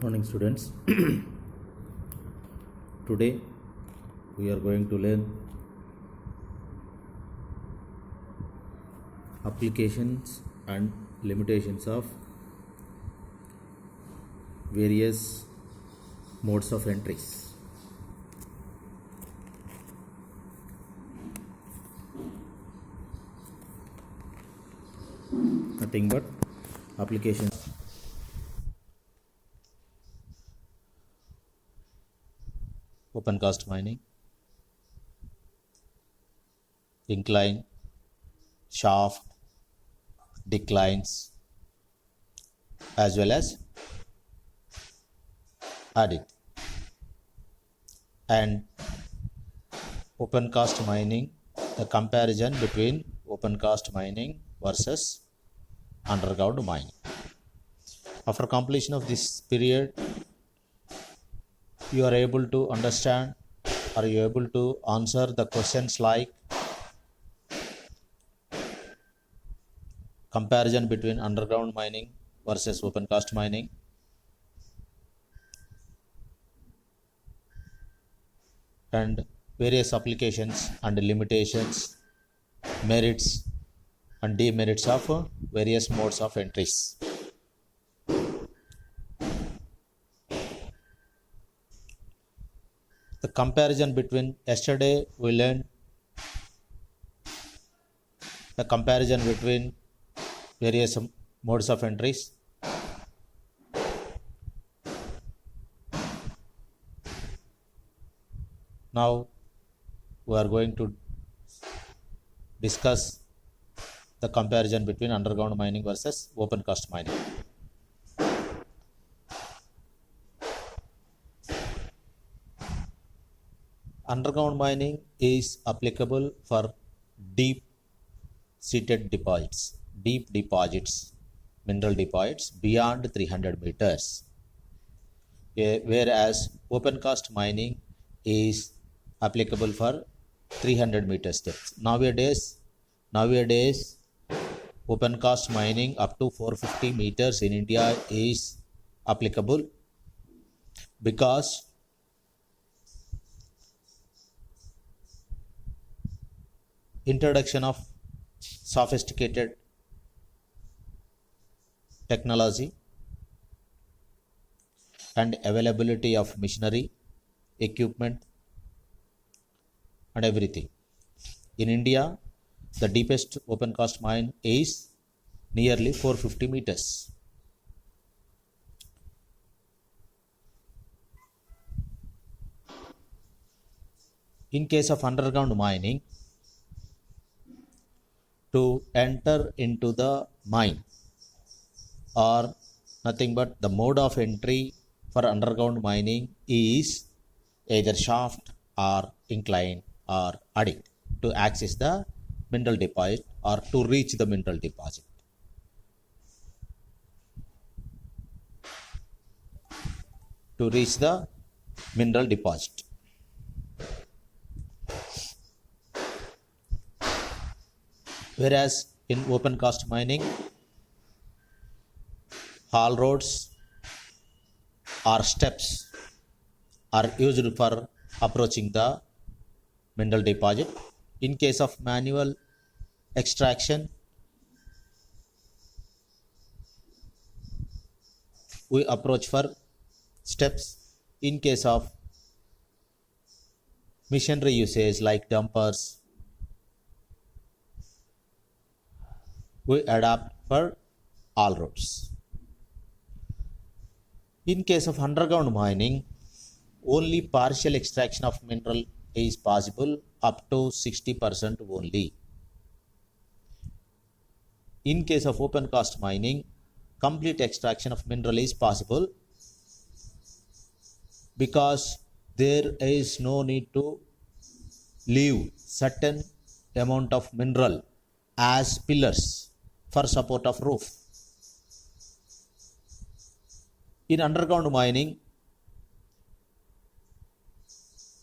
Morning, students. Today we are going to learn applications and limitations of various modes of entries. Nothing but applications. Opencast mining, incline, shaft, declines, as well as audit. And opencast mining, the comparison between opencast mining versus underground mining. After completion of this period, you are able to understand, are you able to answer the questions like comparison between underground mining versus opencast mining, and various applications and limitations, merits and demerits of various modes of entries. The comparison between yesterday we learned the comparison between various modes of entries. Now we are going to discuss the comparison between underground mining versus opencast mining. Underground mining is applicable for deep deposits, mineral deposits beyond 300 meters, whereas opencast mining is applicable for 300 meters depth. Nowadays, opencast mining up to 450 meters in India is applicable because introduction of sophisticated technology and availability of machinery, equipment and everything. In India, the deepest opencast mine is nearly 450 meters. In case of underground mining, to enter into the mine or nothing but the mode of entry for underground mining is either shaft or incline or adit to access the mineral deposit or to reach the mineral deposit. To reach the mineral deposit. Whereas in opencast mining, haul roads or steps are used for approaching the mineral deposit. In case of manual extraction, we approach for steps. In case of machinery usage like dumpers, we adapt for all roads. In case of underground mining, only partial extraction of mineral is possible up to 60% only. In case of opencast mining, complete extraction of mineral is possible because there is no need to leave certain amount of mineral as pillars for support of roof. In underground mining,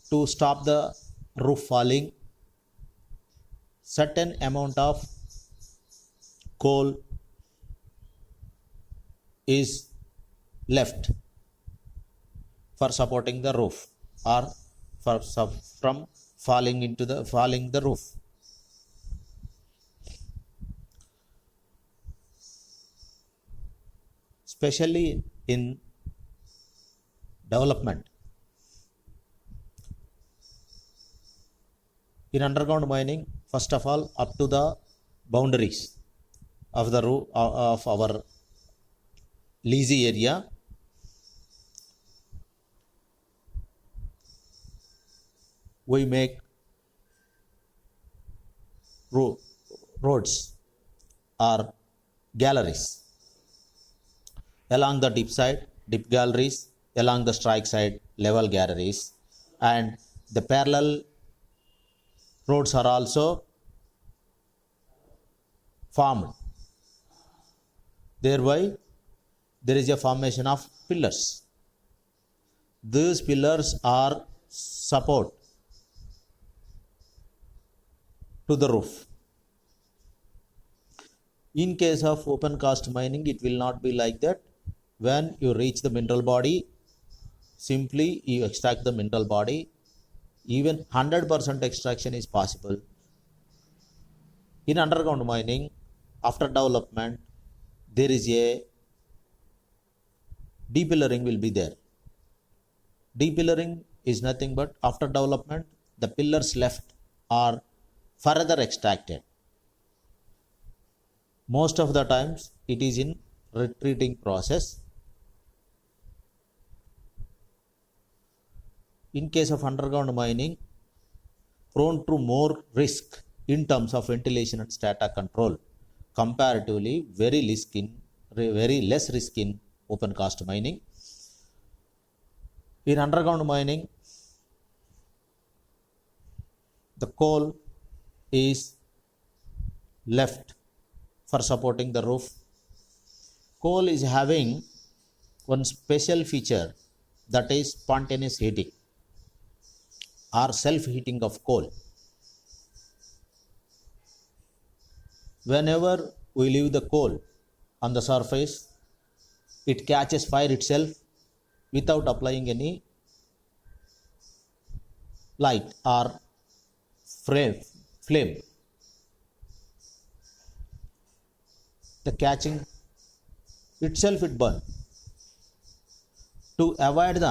to stop the roof falling, certain amount of coal is left for supporting the roof or from falling the roof. Especially in development. In underground mining, first of all, up to the boundaries of the roof of our leasy area, we make roads or galleries along the deep galleries, along the strike side, level galleries, and the parallel roads are also formed. Thereby, there is a formation of pillars. These pillars are support to the roof. In case of open cast mining, it will not be like that. When you reach the mineral body, simply you extract the mineral body. Even 100% extraction is possible. In underground mining, after development, there is a depillering will be there. Depillering is nothing but after development, the pillars left are further extracted. Most of the times it is in retreating process. In case of underground mining, prone to more risk in terms of ventilation and strata control. Comparatively, very less risk in open cast mining. In underground mining, the coal is left for supporting the roof. Coal is having one special feature, that is spontaneous heating or self-heating of coal. Whenever we leave the coal on the surface, it catches fire itself without applying any light or flame. The catching itself it burn. To avoid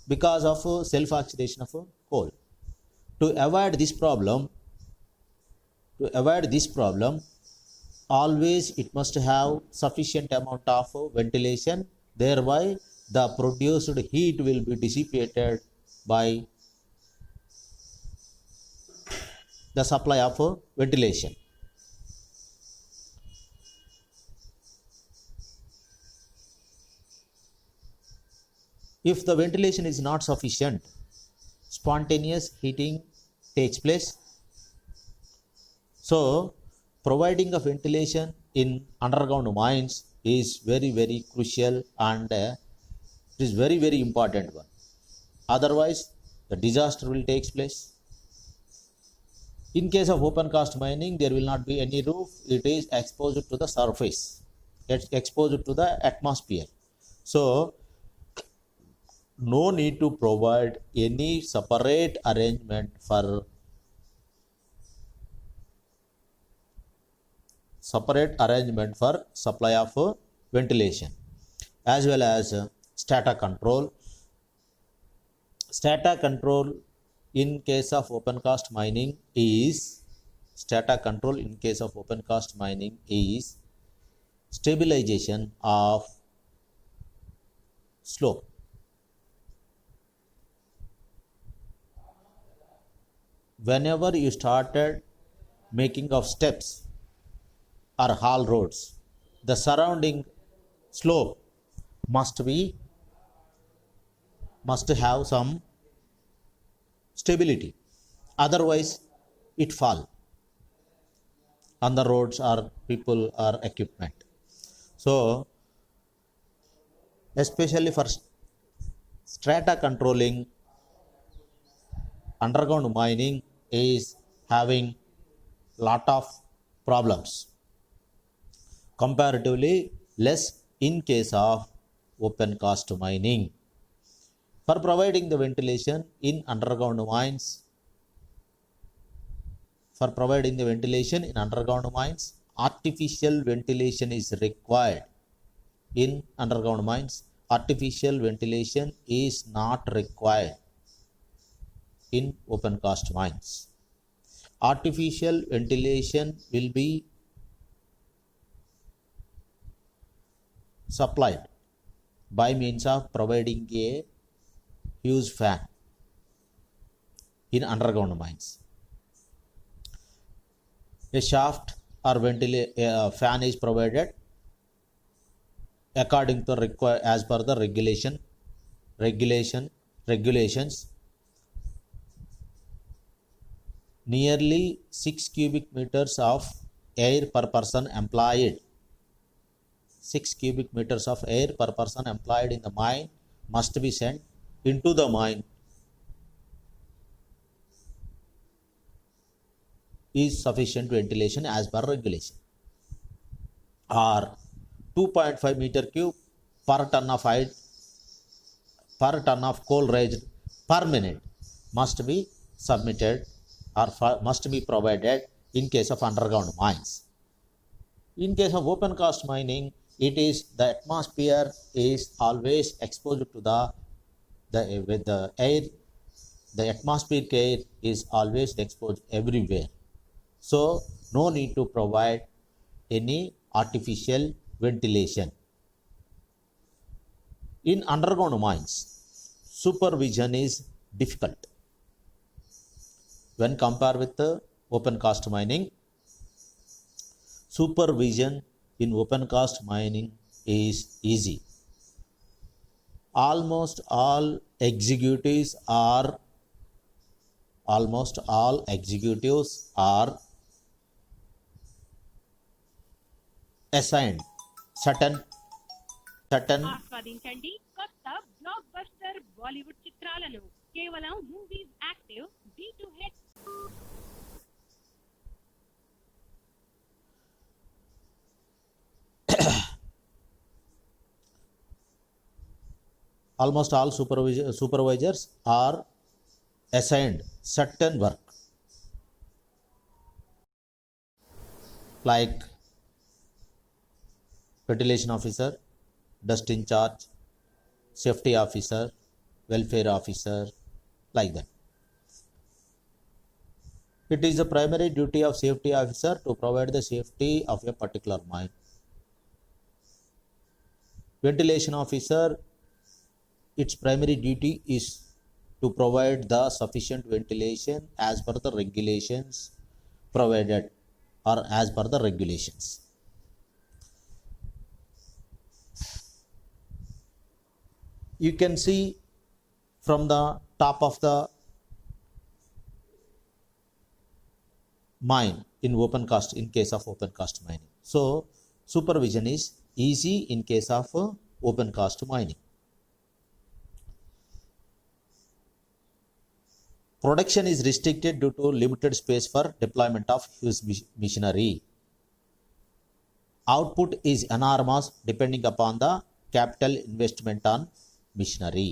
because of self-oxidation of coal. To avoid this problem, always it must have sufficient amount of ventilation. Thereby, the produced heat will be dissipated by the supply of ventilation. If the ventilation is not sufficient, spontaneous heating takes place. So, providing of ventilation in underground mines is very crucial, and it is very important one. Otherwise, the disaster will take place. In case of open cast mining, there will not be any roof. It is exposed to the surface. It's exposed to the atmosphere. So, no need to provide any separate arrangement for supply of ventilation, as well as strata control. Strata control in case of open cast mining is stabilization of slope. Whenever you started making of steps or haul roads, the surrounding slope must have some stability. Otherwise, it fall on the roads or people or equipment. So, especially for strata controlling, underground mining is having lot of problems. Comparatively less in case of open cast mining. For providing the ventilation in underground mines, artificial ventilation is required. In underground mines, artificial ventilation is not required. In open cast mines, artificial ventilation will be supplied by means of providing a huge fan in underground mines. A shaft or fan is provided according to as per the regulations. Nearly 6 cubic meters of air per person employed. 6 cubic meters of air per person employed in the mine must be sent into the mine is sufficient ventilation as per regulation. Or 2.5 meter cube per ton of coal raised per minute must be submitted or must be provided in case of underground mines. In case of open cast mining, it is the atmosphere is always exposed to with the air. The atmospheric air is always exposed everywhere. So no need to provide any artificial ventilation. In underground mines, supervision is difficult. When compared with the open cast mining, supervision in open cast mining is easy. Almost all executives are assigned certain ఆస్వాదించండి కొత్త block buster Bollywood చిత్రాలను కేవలం movies active D2H. Almost all supervisors are assigned certain work like ventilation officer, dust in charge, safety officer, welfare officer, like that. It is the primary duty of safety officer to provide the safety of a particular mine. Ventilation officer, its primary duty is to provide the sufficient ventilation as per the regulations provided or as per the regulations. You can see from the top of the mine in case of open cast mining. So supervision is easy in case of open cast mining. Production is restricted due to limited space for deployment of huge machinery. Output is enormous depending upon the capital investment on machinery.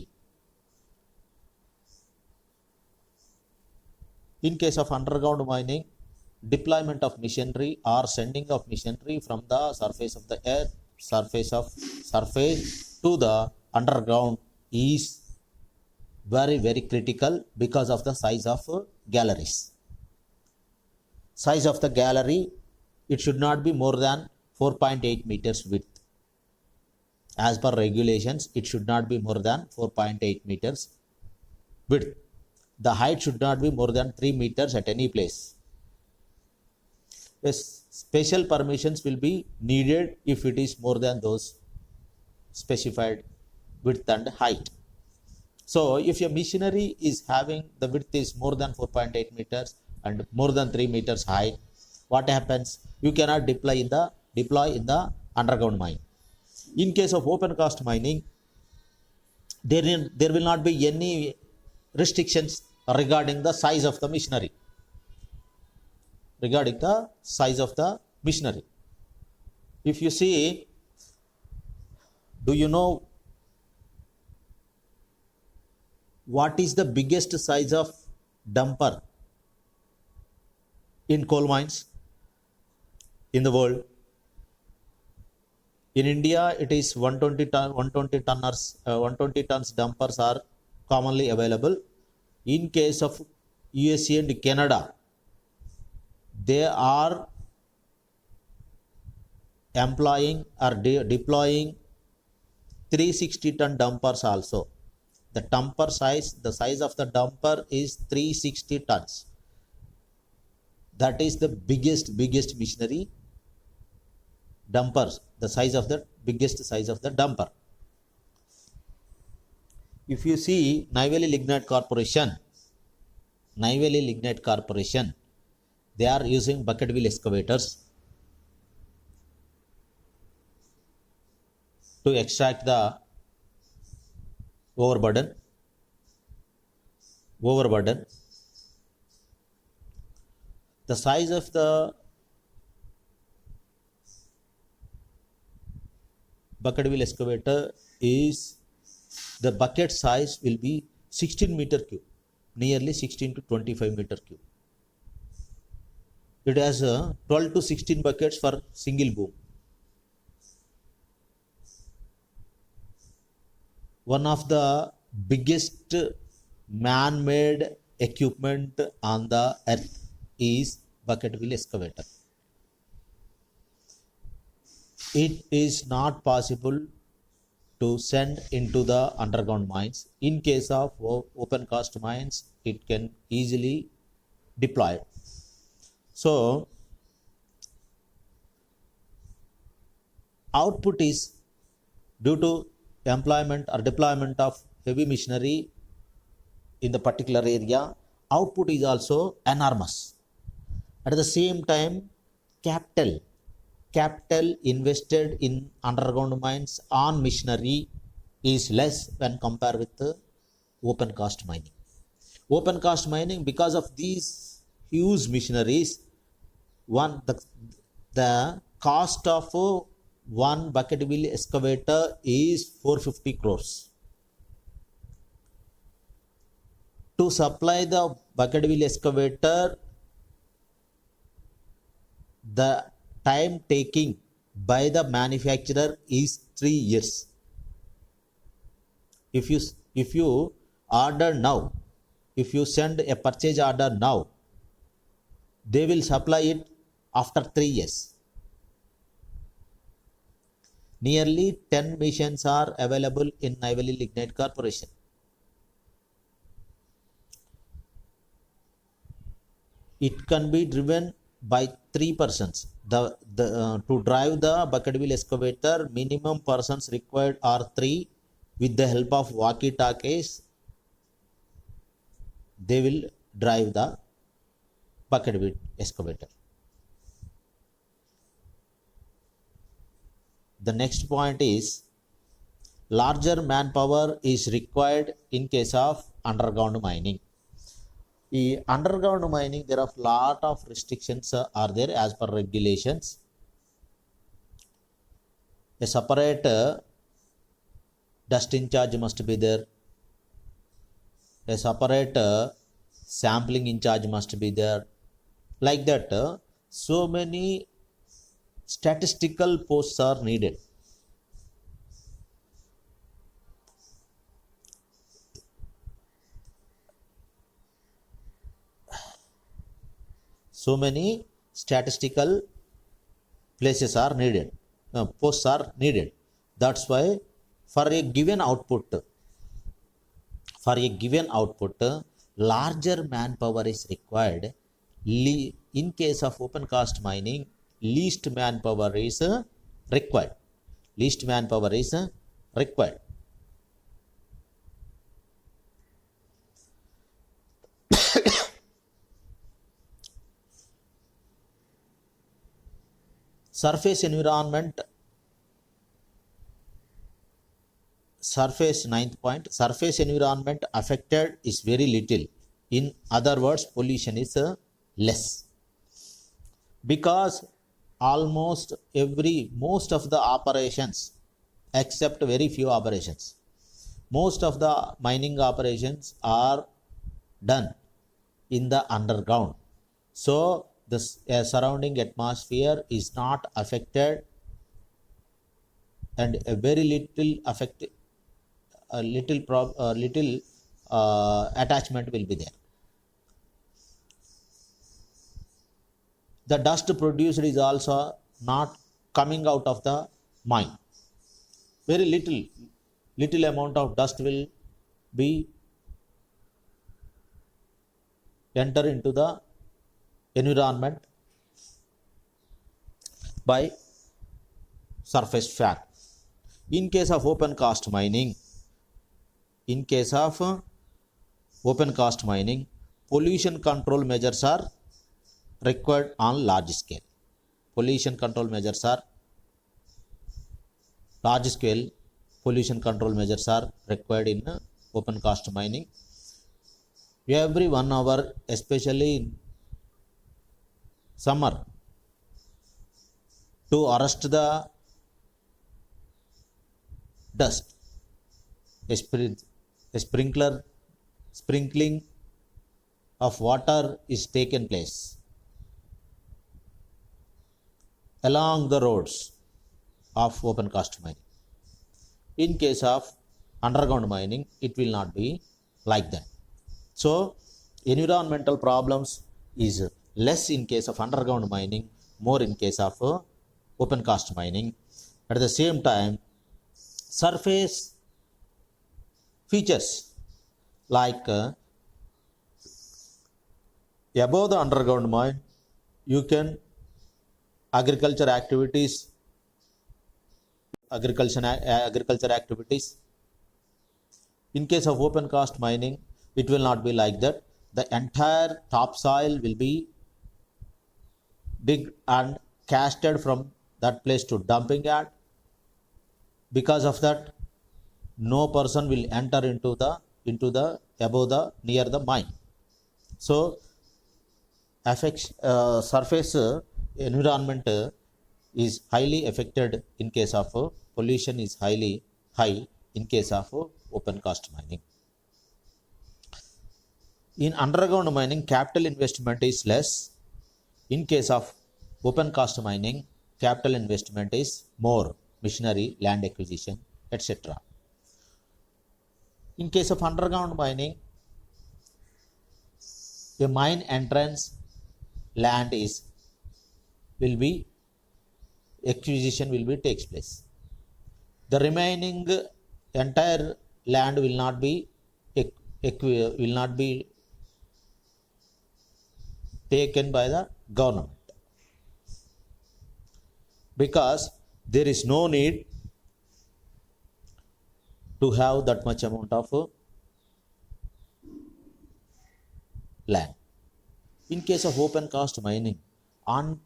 In case of underground mining, deployment of machinery or sending of machinery from the surface of the earth, surface to the underground is very critical because of the size of galleries. Size of the gallery, it should not be more than 4.8 meters width. As per regulations, it should not be more than 4.8 meters width. The height should not be more than 3 meters at any place. Yes, special permissions will be needed if it is more than those specified width and height. So if your machinery is having the width is more than 4.8 meters and more than 3 meters height, what happens? You cannot deploy in the underground mine. In case of open cast mining, there will not be any restrictions regarding the size of the machinery. If you see, do you know what is the biggest size of dumper in coal mines in the world? In India, it is 120 tons dumpers are commonly available. In case of USA and Canada, they are employing or deploying 360-ton dumpers also. The size of the dumper is 360 tons. That is the biggest machinery dumpers, the biggest size of the dumper. If you see Neyveli Lignite Corporation, they are using bucket wheel excavators to extract the overburden. The size of the bucket wheel excavator is, the bucket size will be 16 meter cube, nearly 16 to 25 meter cube. It has 12 to 16 buckets for single boom. One of the biggest man-made equipment on the earth is bucket wheel excavator. It is not possible to send into the underground mines. In case of open cast mines, it can easily deploy. So output is, due to employment or deployment of heavy machinery in the particular area, output is also enormous. At the same time, capital invested in underground mines on machinery is less when compared with the open cast mining. Open cast mining, because of these huge machineries, the cost of one bucket wheel excavator is 450 crores. To supply the bucket wheel excavator, the time taking by the manufacturer is 3 years. If you order now, if you send a purchase order now, they will supply it after 3 years. Nearly 10 machines are available in Neyveli Lignite Corporation. It can be driven by 3 persons. To drive the bucket wheel excavator, minimum persons required are 3. With the help of walkie-talkies, they will drive the bucket wheel excavator. The next point is, larger manpower is required in case of underground mining. In underground mining, there are lot of restrictions are there as per regulations. A separate dust in charge must be there. A separate sampling in charge must be there. Like that, so many statistical posts are needed. So many statistical places are needed, posts are needed. That's why for a given output, larger manpower is required. In case of open cast mining, least manpower is required. Ninth point, surface environment affected is very little. In other words, pollution is less, because most of the operations, except very few operations, most of the mining operations are done in the underground. So the surrounding atmosphere is not affected, and a very little affect, a little attachment will be there. The dust produced is also not coming out of the mine. Very little amount of dust will be enter into the environment by surface fan. In case of open cast mining, pollution control measures are required on large scale. Pollution control measures are required in open cast mining. Every 1 hour, especially in summer, to arrest the dust, a sprinkling of water is taken place along the roads of open cast mining. In case of underground mining, it will not be like that. So environmental problems is less in case of underground mining, more in case of open cast mining. At the same time, surface features like above the underground mine, you can agriculture activities. In case of open cast mining, it will not be like that. The entire topsoil will be digged and casted from that place to dumping yard. Because of that, no person will enter into the above the near the mine. So affects surface environment is highly affected in case of pollution is highly high in case of open cast mining. In underground mining, capital investment is less. In case of open cast mining, capital investment is more, machinery, land acquisition, etc. In case of underground mining, a mine entrance land acquisition will be takes place. The remaining entire land will not be taken by the government, because there is no need to have that much amount of land. In case of open cast mining, up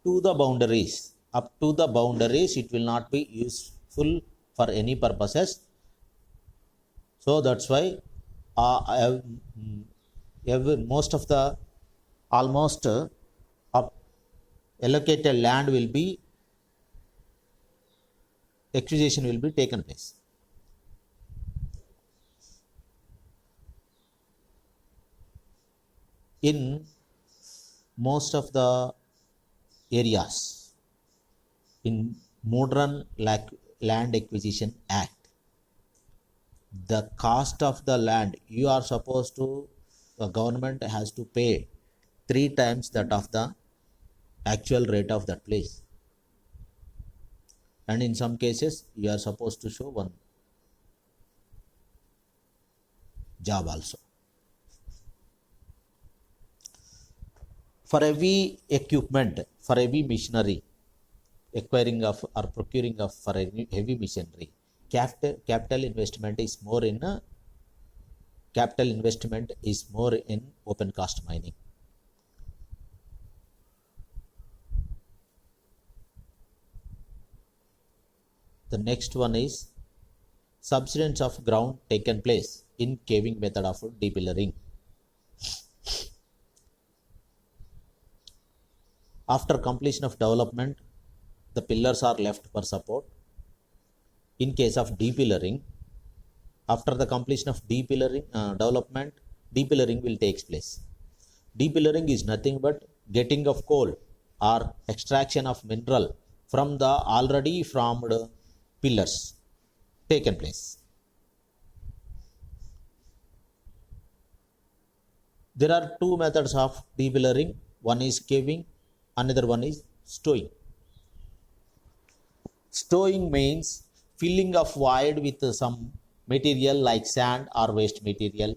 to the boundaries, it will not be useful for any purposes. So that's why most of the almost allocated land will be acquisition will be taken place. In most of the areas in modern land acquisition act, the cost of the land you are supposed to, the government has to pay 3 times that of the actual rate of that place, and in some cases you are supposed to show one job also. For heavy equipment, for heavy machinery, acquiring of or procuring of for heavy machinery, capital investment is more in open cast mining. The next one is subsidence of ground taken place in caving method of depillering. After completion of development, the pillars are left for support. In case of depillering, After the completion of development, depillering will take place. Depillering is nothing but getting of coal or extraction of mineral from the already formed pillars taken place. There are two methods of depillering. One is caving, another one is stowing. Stowing means filling of void with some material like sand or waste material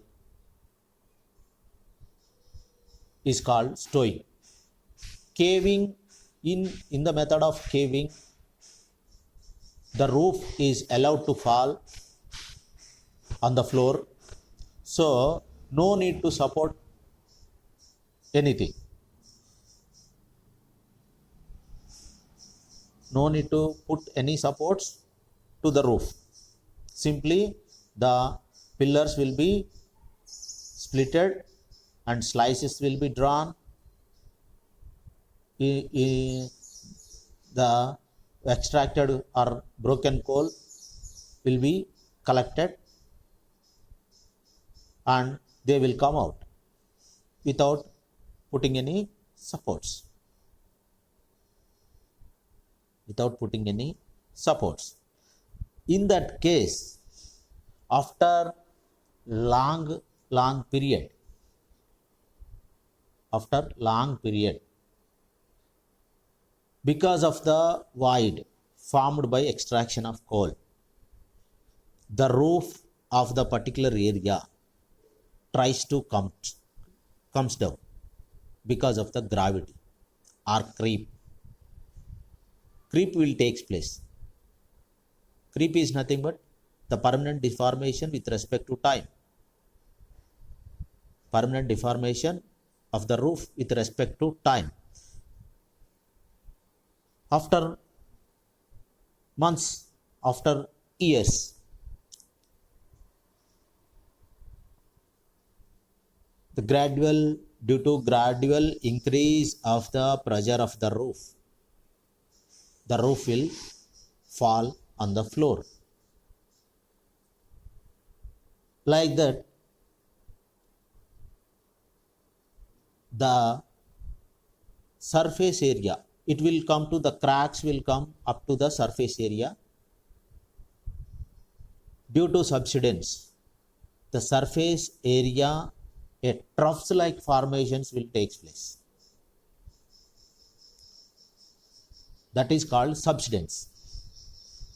is called stowing. Caving, in the method of caving, the roof is allowed to fall on the floor, so no need to support anything. No need to put any supports to the roof. Simply the pillars will be splitted and slices will be drawn. The extracted or broken coal will be collected and they will come out without putting any supports. In that case, after long period, because of the void formed by extraction of coal, the roof of the particular area tries to comes down because of the gravity or creep. Creep will take place. Creep is nothing but the permanent deformation with respect to time. Permanent deformation of the roof with respect to time. After months, after years, due to gradual increase of the pressure of the roof will fall on the floor. Like that, the surface area, it will come to the cracks will come up to the surface area. Due to subsidence, the surface area, a troughs like formations will take place. That is called subsidence.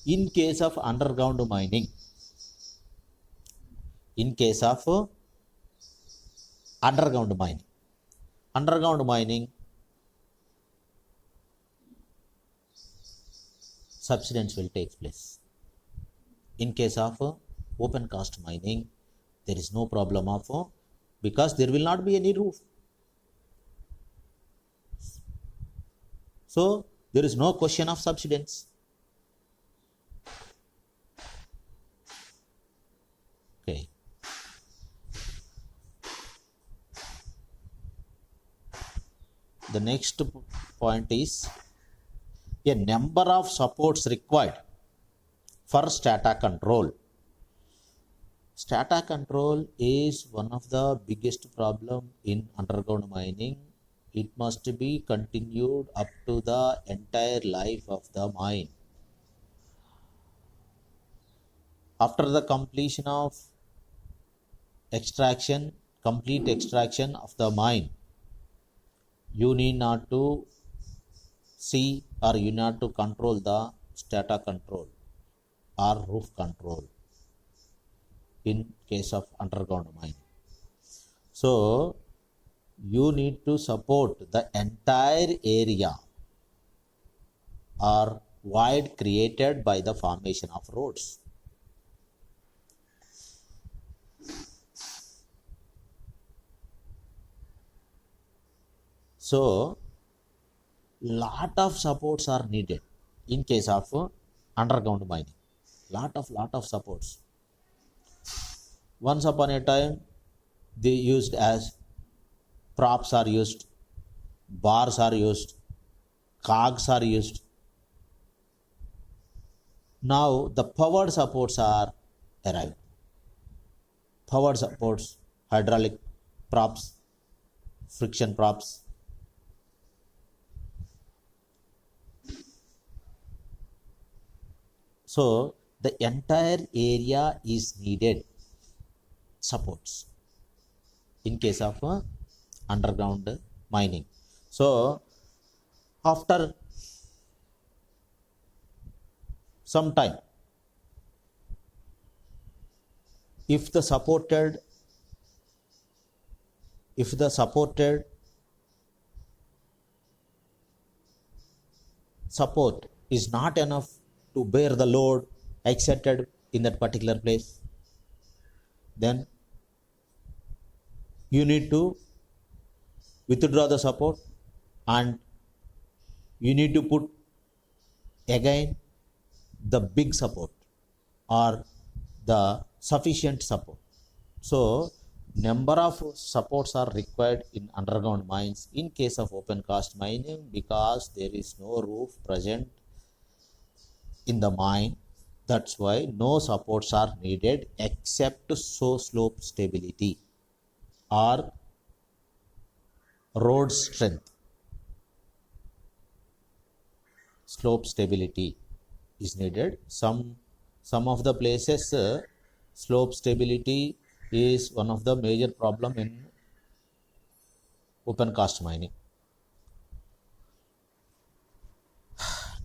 In case of underground mining, subsidence will take place. In case of open cast mining, there is no problem of because there will not be any roof. So there is no question of subsidence. Okay. The next point is a number of supports required for strata control. Strata control is one of the biggest problem in underground mining. It must be continued up to the entire life of the mine. After the completion of complete extraction of the mine, you need not to see or you need to control the strata control or roof control in case of underground mining. So you need to support the entire area or void created by the formation of roads. So lot of supports are needed in case of underground mining. Lot of supports. Once upon a time, they used as props are used, bars are used, cogs are used. Now the powered supports are arrived. power supports, hydraulic props, friction props. So the entire area is needed supports in case of underground mining. So after some time, if the supported support is not enough to bear the load exerted in that particular place, then you need to withdraw the support and you need to put again the big support or the sufficient support. So number of supports are required in underground mines in case of open cast mining, because there is no roof present in the mine. That's why no supports are needed except to show slope stability or road strength. Slope stability is needed. Some of the places slope stability is one of the major problem in open cast mining.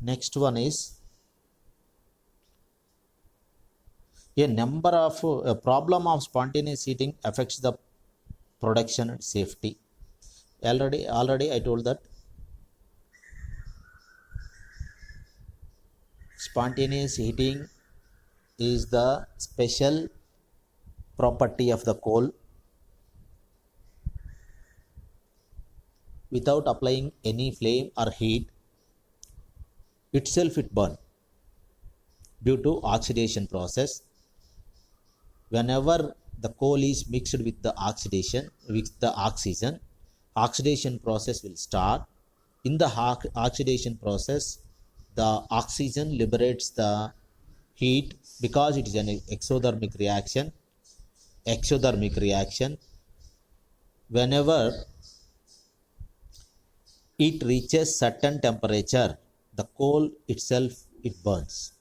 Next one is a problem of spontaneous heating affects the production and safety. Already I told that spontaneous heating is the special property of the coal. Without applying any flame or heat, itself it burn due to oxidation process. Whenever the coal is mixed with the oxidation, oxidation process will start. In the oxidation process, the oxygen liberates the heat because it is an exothermic reaction. Whenever it reaches certain temperature, the coal itself it burns.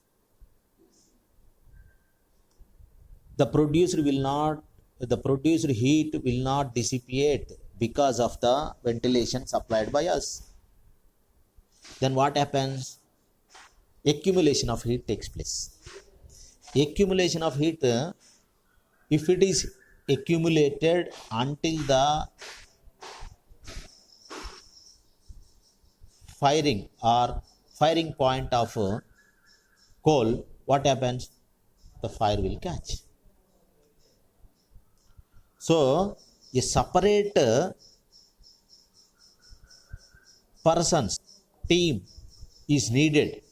The produced heat will not dissipate because of the ventilation supplied by us. Then what happens? Accumulation of heat takes place. Accumulation of heat, if it is accumulated until the firing point of coal, what happens? The fire will catch. So a separate person's team is needed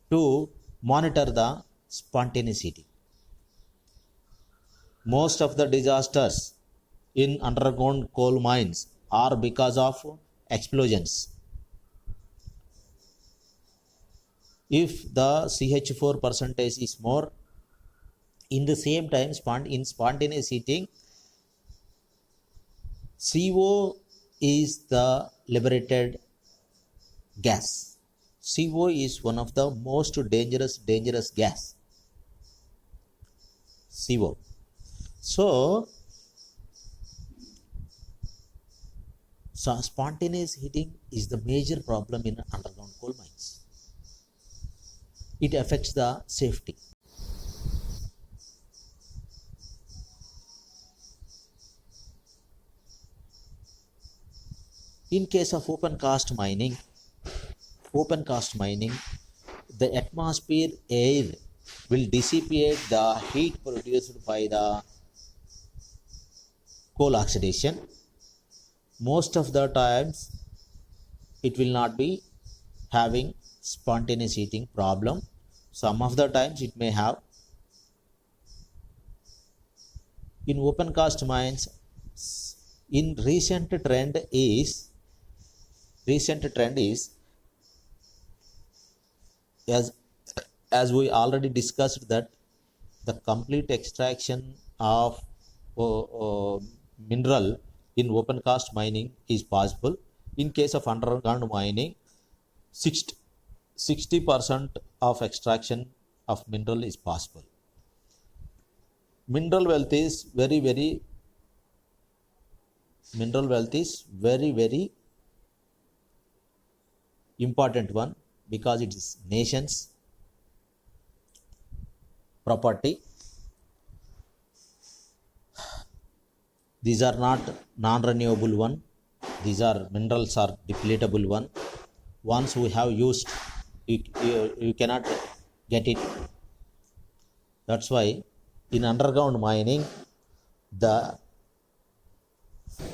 to monitor the spontaneous heating. Most of the disasters in underground coal mines are because of explosions. If the CH4 percentage is more, in the same time in spontaneous heating, CO is the liberated gas. CO is one of the most dangerous gas. CO. So spontaneous heating is the major problem in underground coal mines. It affects the safety. In case of open cast mining, the atmosphere air will dissipate the heat produced by the coal oxidation. Most of the times it will not be having spontaneous heating problem. Some of the times it may have. In open cast mines, in recent trend is as we already discussed that the complete extraction of mineral in open cast mining is possible. In case of underground mining, 60% of extraction of mineral is possible. Mineral wealth is very important one, because it is nation's property. These are not non-renewable one. These are minerals are depletable one. Once we have used, you cannot get it. That's why in underground mining, the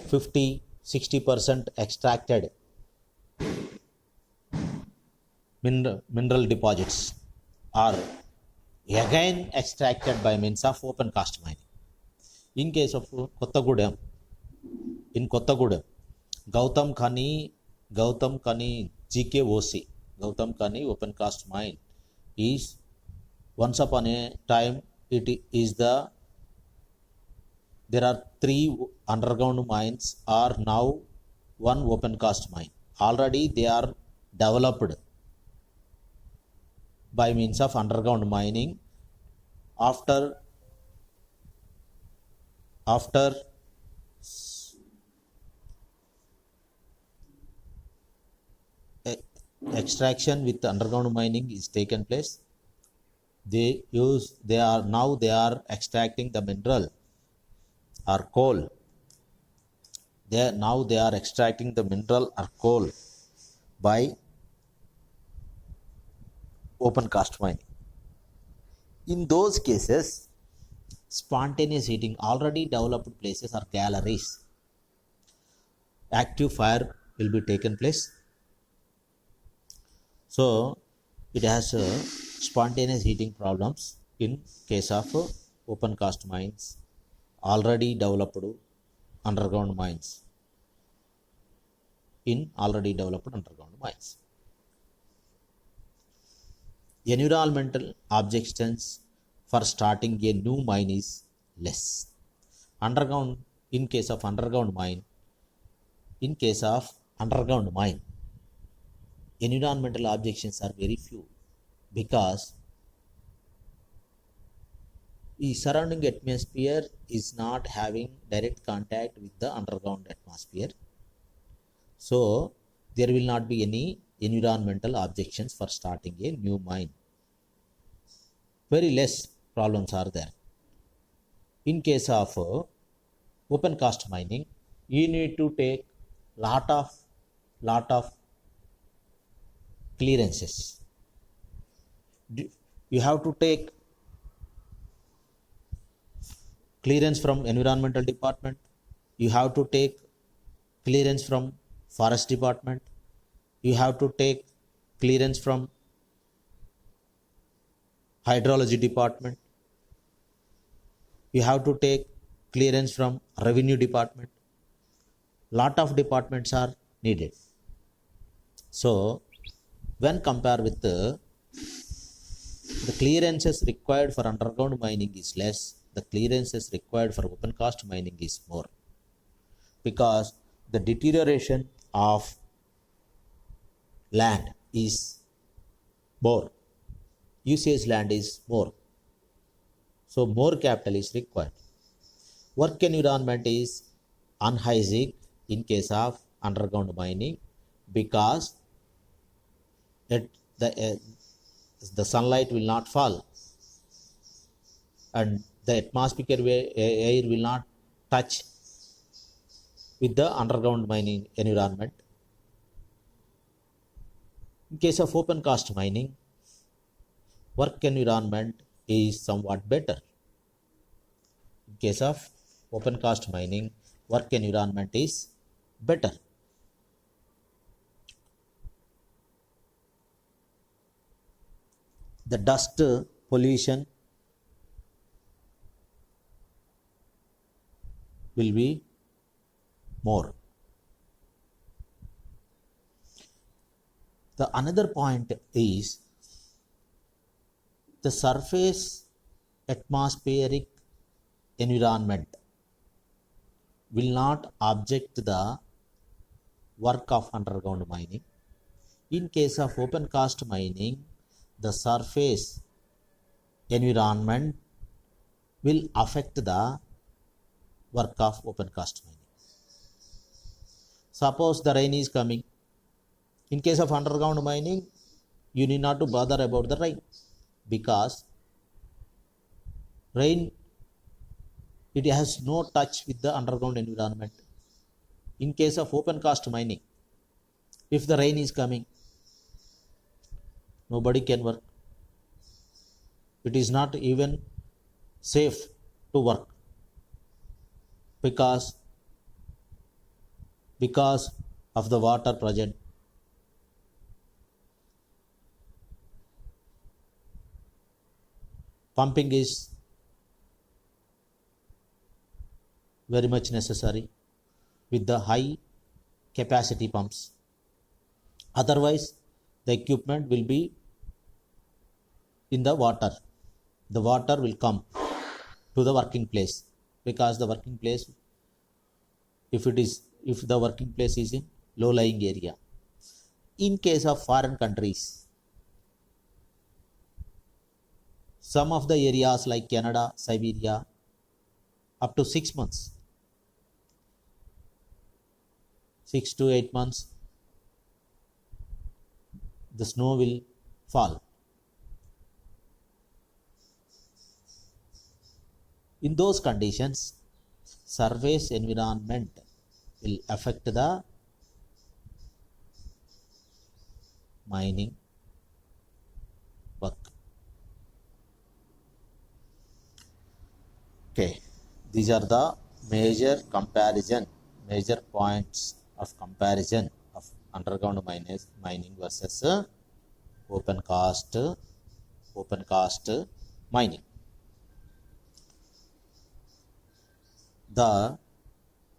50-60% extracted mineral deposits are again extracted by means of open cast mining. In case of Kottagudem, Gautam Khani GKOC, Gautam Khani open cast mine is, once upon a time, there are 3 underground mines, are now 1 open cast mine. Already they are developed by means of underground mining. After extraction with underground mining is taken place, they are extracting the mineral or coal. They are extracting the mineral or coal by open cast mining. In those cases, spontaneous heating, already developed places or galleries, active fire will be taken place. So it has spontaneous heating problems in case of open cast mines, already developed underground mines. Environmental objections for starting a new mine is less. In case of underground mine, environmental objections are very few, because the surrounding atmosphere is not having direct contact with the underground atmosphere. So there will not be any environmental objections for starting a new mine. Very less problems are there. In case of open cast mining, you need to take lot of clearances. You have to take clearance from environmental department. You have to take clearance from forest department. You have to take clearance from hydrology department. You have to take clearance from revenue department. Lot of departments are needed. So when compared with the clearances required for underground mining is less, the clearances required for open cast mining is more, because the deterioration of land is more, usage land is more, so more capital is required. Work environment is unhygienic in case of underground mining, because the sunlight will not fall and the atmospheric air will not touch with the underground mining environment. In case of open cast mining, work environment is somewhat better. In case of open cast mining, work environment is better. The dust pollution will be more. The another point is the surface atmospheric environment will not object the work of underground mining. In case of open cast mining, the surface environment will affect the work of open cast mining. Suppose the rain is coming. In case of underground mining, you need not to bother about the rain, because rain, it has no touch with the underground environment. In case of open cast mining, if the rain is coming, nobody can work. It is not even safe to work, because of the water present. Pumping is very much necessary with the high capacity pumps. Otherwise, the equipment will be in the water. The water will come to the working place, because the working place, if the working place is in low lying area. In case of foreign countries, some of the areas like Canada, Siberia, up to 6 months, 6 to 8 months, the snow will fall. In those conditions, surface environment will affect the mining work. Okay, these are the major points of comparison of underground mining versus open cast mining.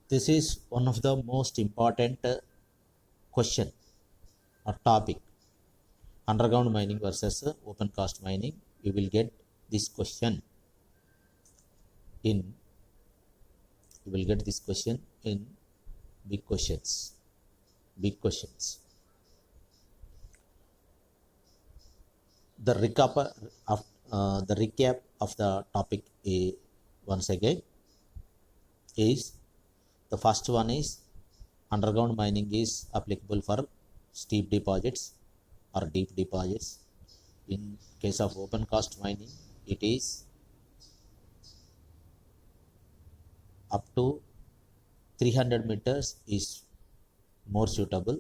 This is one of the most important question or topic. Underground mining versus open cast mining. You will get this question in big questions. The recap of the topic once again is, the first one is, underground mining is applicable for steep deposits or deep deposits. In case of open cast mining, it is up to 300 meters is more suitable.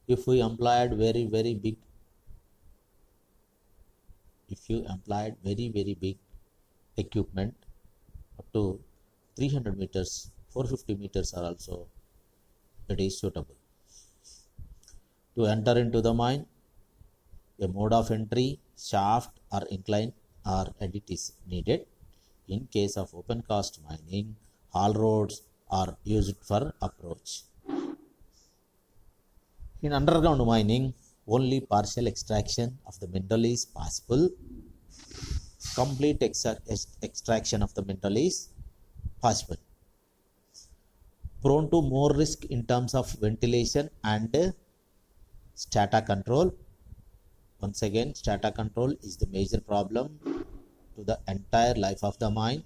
If you employed very big equipment, up to 300 meters, 450 meters are also, it is suitable. To enter into the mine, a mode of entry, shaft or incline or adit is needed. In case of open cast mining, all roads are used for approach. In underground mining, only partial extraction of the mineral is possible. Complete extraction of the mineral is possible. Prone to more risk in terms of ventilation and strata control. Once again, strata control is the major problem to the entire life of the mine.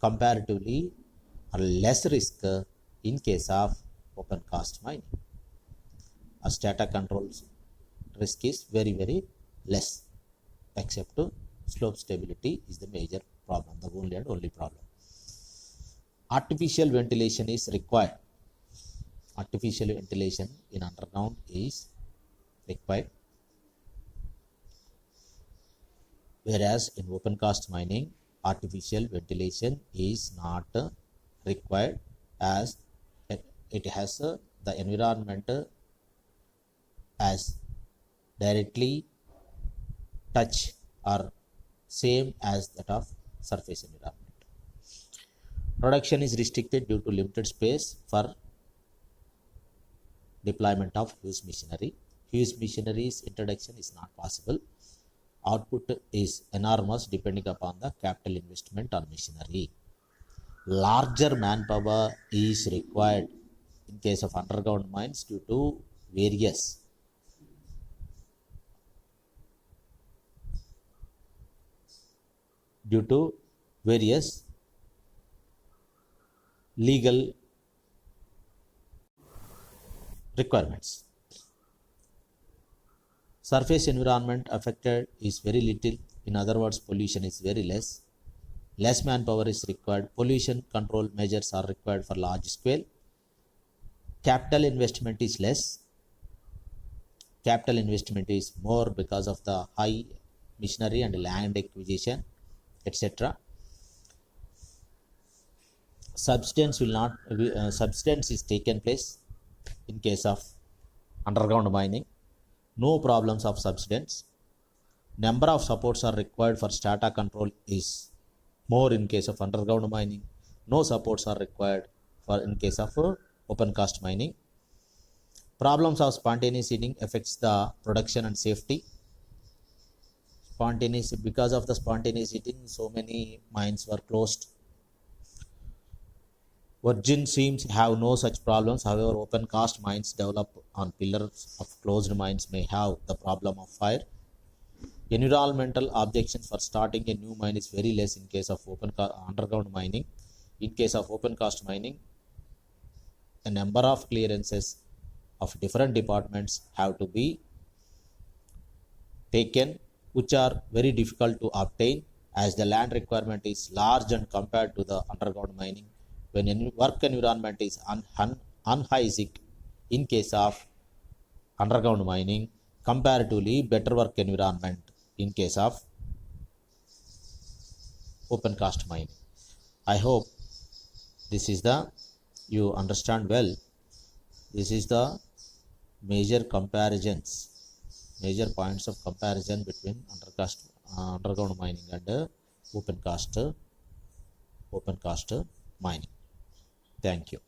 Comparatively, or less risk in case of open cast mining. A strata control risk is very less, except slope stability is the major problem, the only problem. Artificial ventilation is required. Artificial ventilation in underground is required, whereas in open cast mining, artificial ventilation is not required, as it has the environment as directly touch or same as that of surface environment. Production is restricted due to limited space for deployment of huge machinery. Huge machinery's introduction is not possible. Output is enormous depending upon the capital investment on machinery. larger manpower is required in case of underground mines due to various legal requirements. Surface environment affected is very little, in other words pollution is very less manpower is required, pollution control measures are required for large scale, capital investment is less, capital investment is more because of the high machinery and land acquisition, etc. Substance is taken place in case of underground mining, no problems of subsidence. Number of supports are required for strata control is more in case of underground mining, no supports are required for in case of open cast mining. Problems of spontaneous heating affects the production and safety. Because of the spontaneous heating, so many mines were closed. Virgin seams have no such problems. However, open cast mines develop on pillars of closed mines may have the problem of fire. Environmental objections for starting a new mine is very less in case of underground mining. In case of open cast mining, a number of clearances of different departments have to be taken, which are very difficult to obtain as the land requirement is large and compared to the underground mining. When work environment is unhygienic in case of underground mining, comparatively better work environment in case of open cast mining. I hope this is the you understand well. This is the major points of comparison between underground mining and open cast mining. Thank you.